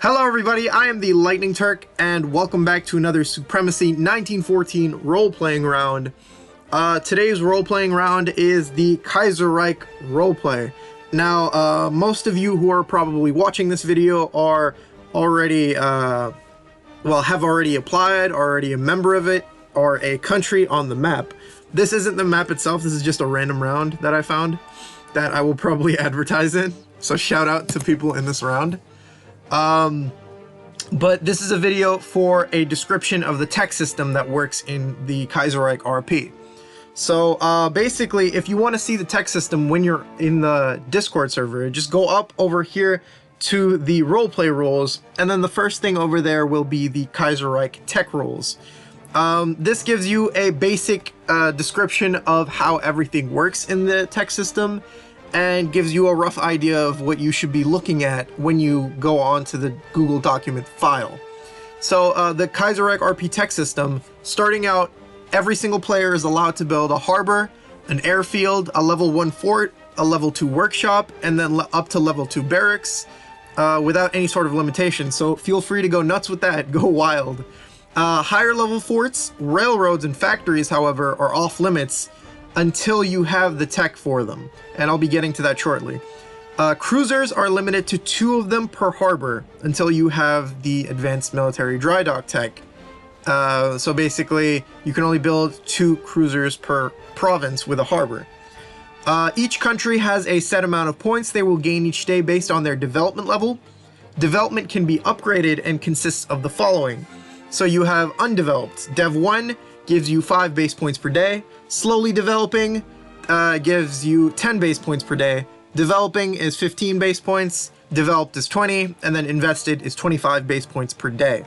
Hello everybody, I am the LightningTurk, and welcome back to another Supremacy 1914 role-playing round. Today's role-playing round is the Kaiserreich roleplay. Now, most of you who are probably watching this video are already, have already applied, already a member of it, or a country on the map. This isn't the map itself, this is just a random round that I found that I will probably advertise in, so shout out to people in this round. But this is a video for a description of the tech system that works in the Kaiserreich RP. So basically, if you want to see the tech system when you're in the Discord server, just go up over here to the roleplay rules, and then the first thing over there will be the Kaiserreich tech rules. This gives you a basic description of how everything works in the tech system, and gives you a rough idea of what you should be looking at when you go on to the Google document file. So the Kaiserreich RP tech system, starting out, every single player is allowed to build a harbor, an airfield, a level 1 fort, a level 2 workshop, and then up to level 2 barracks without any sort of limitation. So feel free to go nuts with that, go wild. Higher level forts, railroads, and factories, however, are off limits until you have the tech for them, and I'll be getting to that shortly. Cruisers are limited to 2 of them per harbor until you have the advanced military dry dock tech. So basically, you can only build 2 cruisers per province with a harbor. Each country has a set amount of points they will gain each day based on their development level. Development can be upgraded and consists of the following. So you have undeveloped. Dev 1 gives you 5 base points per day. Slowly developing gives you 10 base points per day. Developing is 15 base points. Developed is 20, and then invested is 25 base points per day.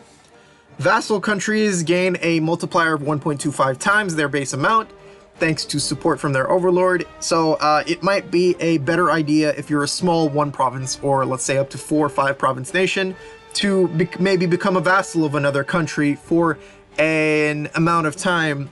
Vassal countries gain a multiplier of 1.25 times their base amount, thanks to support from their overlord. So it might be a better idea if you're a small 1 province, or let's say up to 4 or 5 province nation, to maybe become a vassal of another country for an amount of time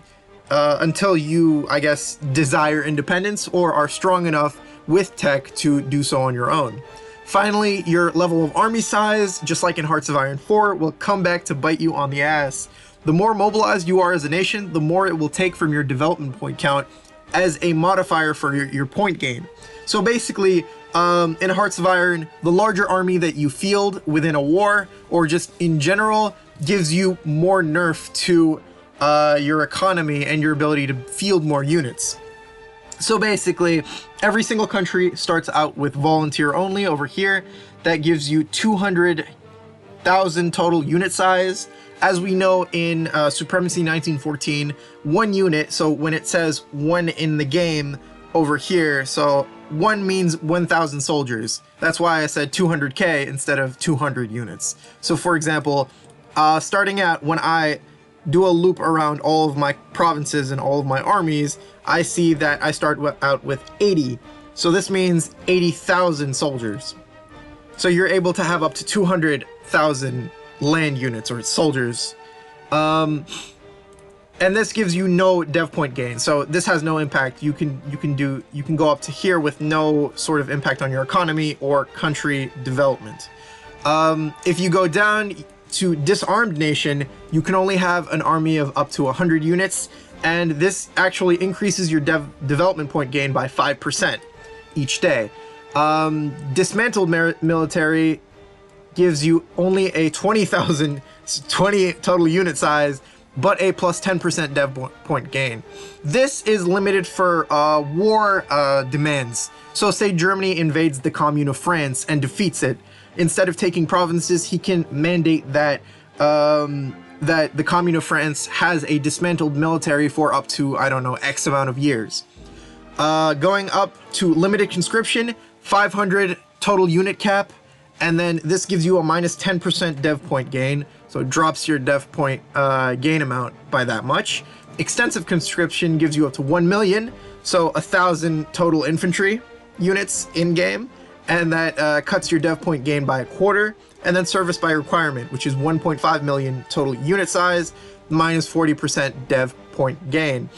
until you, I guess, desire independence or are strong enough with tech to do so on your own. Finally, your level of army size, just like in Hearts of Iron 4, will come back to bite you on the ass. The more mobilized you are as a nation, the more it will take from your development point count as a modifier for your point gain. So basically, in Hearts of Iron, the larger army that you field within a war, or just in general, gives you more nerf to your economy and your ability to field more units. So basically, every single country starts out with volunteer only over here. That gives you 200,000 total unit size. As we know in Supremacy 1914, 1 unit, so when it says 1 in the game over here, so 1 means 1,000 soldiers. That's why I said 200k instead of 200 units. So for example, starting out, when I do a loop around all of my provinces and all of my armies, I see that I start out with 80. So this means 80,000 soldiers. So you're able to have up to 200,000 land units or soldiers. And this gives you no dev point gain. So this has no impact. You can go up to here with no sort of impact on your economy or country development. If you go down to disarmed nation, you can only have an army of up to 100 units, and this actually increases your development point gain by 5% each day. Dismantled military gives you only a 20 total unit size, but a plus 10% dev point gain. This is limited for war demands. So say Germany invades the Commune of France and defeats it. Instead of taking provinces, he can mandate that that the Commune of France has a dismantled military for up to, I don't know, X amount of years. Going up to limited conscription, 500 total unit cap, and then this gives you a minus 10% dev point gain, so it drops your dev point gain amount by that much. Extensive conscription gives you up to 1 million, so 1,000 total infantry units in-game, and that cuts your dev point gain by 1/4, and then service by requirement, which is 1.5 million total unit size, minus 40% dev point gain.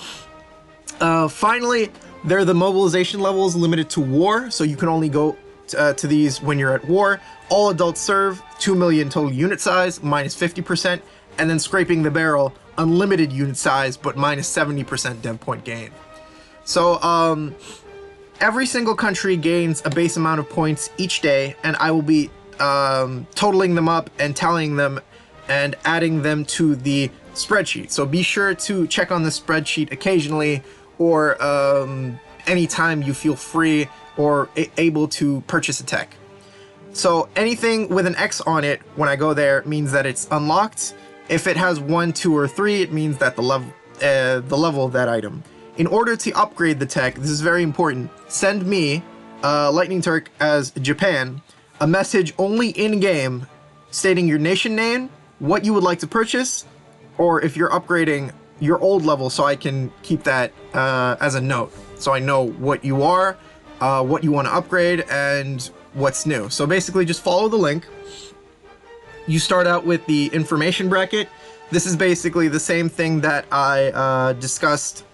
Finally, there are the mobilization levels limited to war, so you can only go to these when you're at war. All adults serve, 2 million total unit size, minus 50%, and then scraping the barrel, unlimited unit size, but minus 70% dev point gain. So every single country gains a base amount of points each day, and I will be totaling them up and tallying them and adding them to the spreadsheet. So be sure to check on the spreadsheet occasionally, or anytime you feel free or able to purchase a tech. So anything with an X on it when I go there means that it's unlocked. If it has 1, 2, or 3, it means that the level of that item. In order to upgrade the tech, this is very important, send me, LightningTurk as Japan, a message only in-game stating your nation name, what you would like to purchase, or if you're upgrading your old level, so I can keep that as a note, so I know what you are, what you want to upgrade, and what's new. So basically just follow the link. You start out with the information bracket. This is basically the same thing that I discussed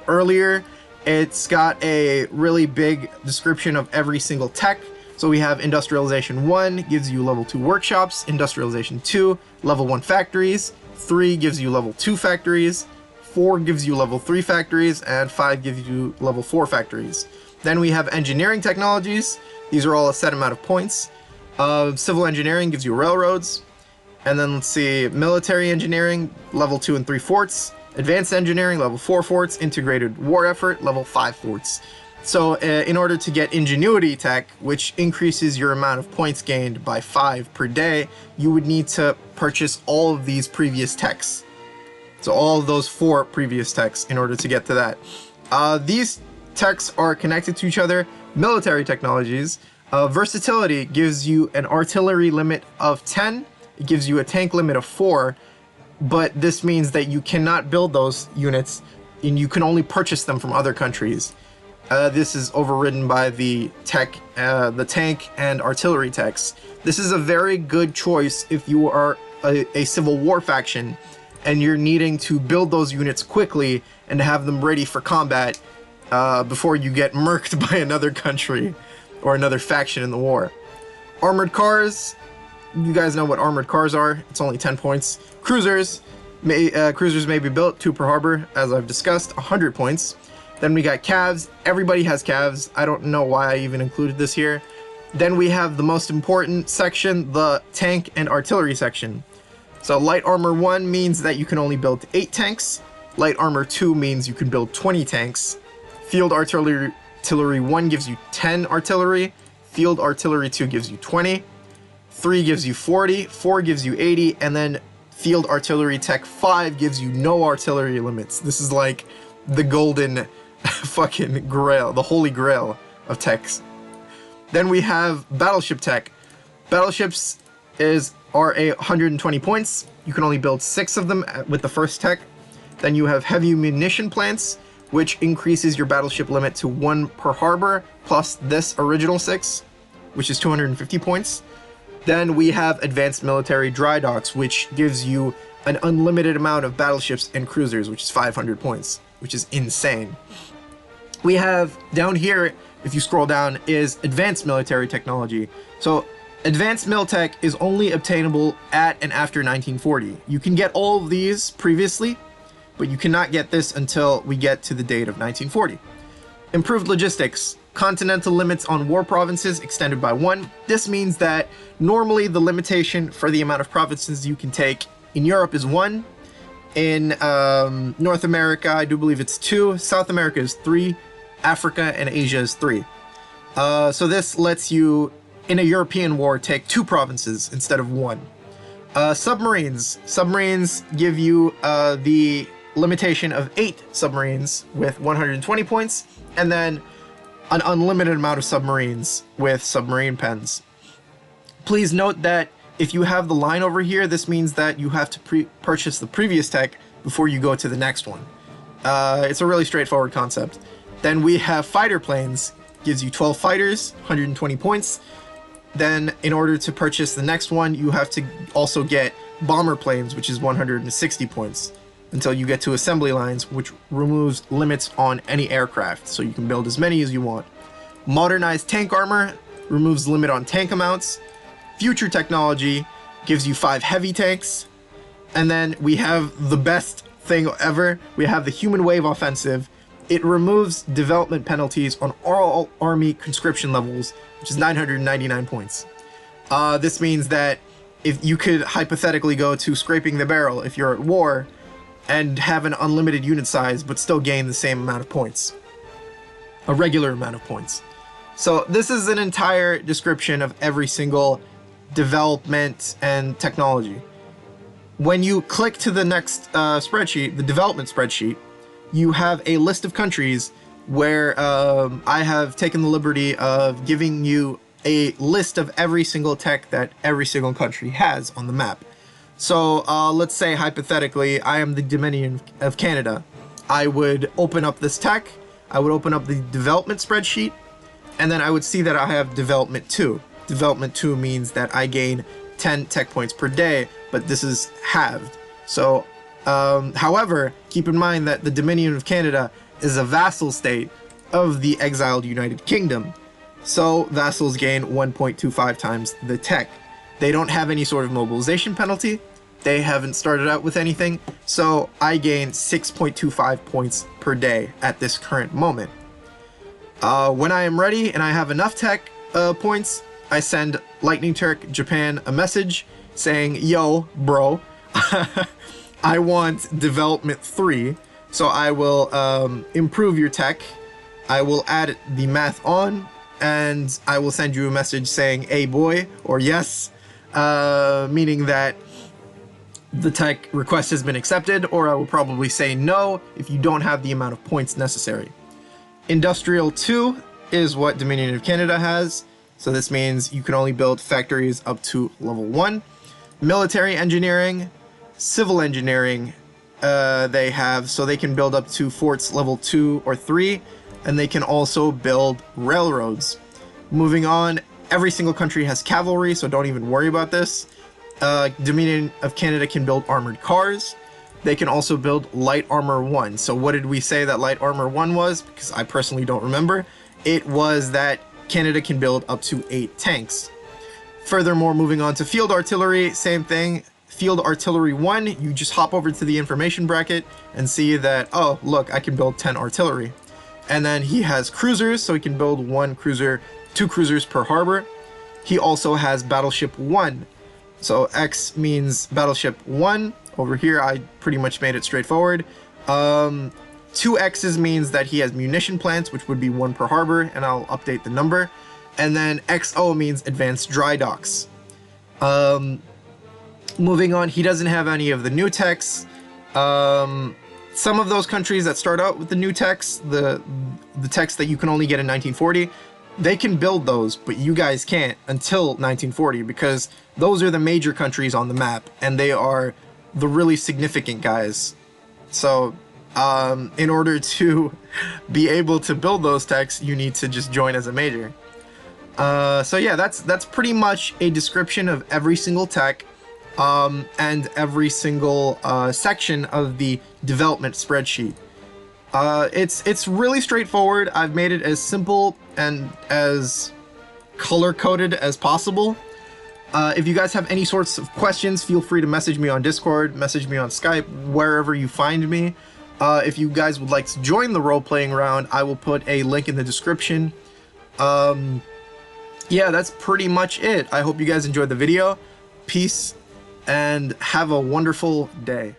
earlier. It's got a really big description of every single tech. So we have Industrialization 1 gives you level 2 workshops, Industrialization 2, level 1 factories, 3 gives you level 2 factories, 4 gives you level 3 factories, and 5 gives you level 4 factories. Then we have Engineering Technologies. These are all a set amount of points. Civil Engineering gives you railroads. And then let's see, Military Engineering, level 2 and 3 forts. Advanced Engineering, level 4 forts. Integrated War Effort, level 5 forts. So in order to get Ingenuity Tech, which increases your amount of points gained by 5 per day, you would need to purchase all of these previous techs. So all of those 4 previous techs in order to get to that. These techs are connected to each other. Military Technologies. Versatility gives you an artillery limit of 10. It gives you a tank limit of 4. But this means that you cannot build those units, and you can only purchase them from other countries. This is overridden by the tank and artillery techs. This is a very good choice if you are a Civil War faction and you're needing to build those units quickly and have them ready for combat before you get murked by another country or another faction in the war. Armored cars, you guys know what armored cars are. It's only 10 points. Cruisers may be built, 2 per harbor, as I've discussed, 100 points. Then we got calves. Everybody has calves. I don't know why I even included this here. Then we have the most important section, the tank and artillery section. So light armor 1 means that you can only build 8 tanks. Light armor 2 means you can build 20 tanks. Field artillery 1 gives you 10 artillery. Field artillery 2 gives you 20. 3 gives you 40. 4 gives you 80. And then field artillery tech 5 gives you no artillery limits. This is like the golden fucking grail, the holy grail of techs. Then we have battleship tech. Battleships are 120 points. You can only build 6 of them with the first tech. Then you have heavy munition plants, which increases your battleship limit to 1 per harbor, plus this original 6, which is 250 points. Then we have advanced military dry docks, which gives you an unlimited amount of battleships and cruisers, which is 500 points, which is insane. We have down here, if you scroll down, is advanced military technology. So advanced miltech is only obtainable at and after 1940. You can get all of these previously, but you cannot get this until we get to the date of 1940. Improved logistics. Continental limits on war provinces extended by 1. This means that normally the limitation for the amount of provinces you can take in Europe is 1. In North America, I do believe it's 2. South America is 3. Africa and Asia is 3. So this lets you, in a European war, take 2 provinces instead of 1. Submarines. Submarines give you the limitation of 8 submarines with 120 points, and then an unlimited amount of submarines with submarine pens. Please note that if you have the line over here, this means that you have to purchase the previous tech before you go to the next one. It's a really straightforward concept. Then we have fighter planes, gives you 12 fighters, 120 points. Then in order to purchase the next one, you have to also get bomber planes, which is 160 points, until you get to assembly lines, which removes limits on any aircraft, so you can build as many as you want. Modernized tank armor, removes limit on tank amounts. Future technology gives you 5 heavy tanks. And then we have the best thing ever. We have the human wave offensive. It removes development penalties on all army conscription levels, which is 999 points. This means that if you could hypothetically go to scraping the barrel if you're at war and have an unlimited unit size but still gain the same amount of points, a regular amount of points. So this is an entire description of every single development and technology. When you click to the next spreadsheet, the development spreadsheet, you have a list of countries where I have taken the liberty of giving you a list of every single tech that every single country has on the map. So let's say hypothetically I am the Dominion of Canada. I would open up this tech, I would open up the development spreadsheet, and then I would see that I have development 2. Development 2 means that I gain 10 tech points per day, but this is halved. So however, keep in mind that the Dominion of Canada is a vassal state of the exiled United Kingdom. So vassals gain 1.25 times the tech. They don't have any sort of mobilization penalty. They haven't started out with anything. So I gain 6.25 points per day at this current moment. When I am ready and I have enough tech points, I send LightningTurk Japan a message saying, yo, bro, I want development 3. So I will improve your tech. I will add the math on, and I will send you a message saying, hey boy, or yes, meaning that the tech request has been accepted, or I will probably say no if you don't have the amount of points necessary. Industrial 2 is what Dominion of Canada has, so this means you can only build factories up to level 1. Military engineering, civil engineering, they have, so they can build up to forts level 2 or 3, and they can also build railroads. Moving on, every single country has cavalry, so don't even worry about this. Dominion of Canada can build armored cars. They can also build light armor 1. So what did we say that light armor 1 was? Because I personally don't remember. It was that Canada can build up to 8 tanks. Furthermore, moving on to field artillery, same thing. Field artillery 1, you just hop over to the information bracket and see that, oh, look, I can build 10 artillery. And then he has cruisers, so he can build 1 cruiser, 2 cruisers per harbor. He also has battleship 1. So X means battleship 1. Over here, I pretty much made it straightforward. 2 X's means that he has munition plants, which would be 1 per harbor, and I'll update the number. And then XO means advanced dry docks. Moving on, he doesn't have any of the new techs. Some of those countries that start out with the new techs, the techs that you can only get in 1940, they can build those, but you guys can't until 1940, because those are the major countries on the map, and they are the really significant guys. So in order to be able to build those techs, you need to just join as a major. So yeah, that's pretty much a description of every single tech and every single section of the development spreadsheet. It's really straightforward. I've made it as simple and as color-coded as possible. If you guys have any sorts of questions, feel free to message me on Discord, message me on Skype, wherever you find me. If you guys would like to join the role-playing round, I will put a link in the description. Yeah, that's pretty much it. I hope you guys enjoyed the video. Peace, and have a wonderful day.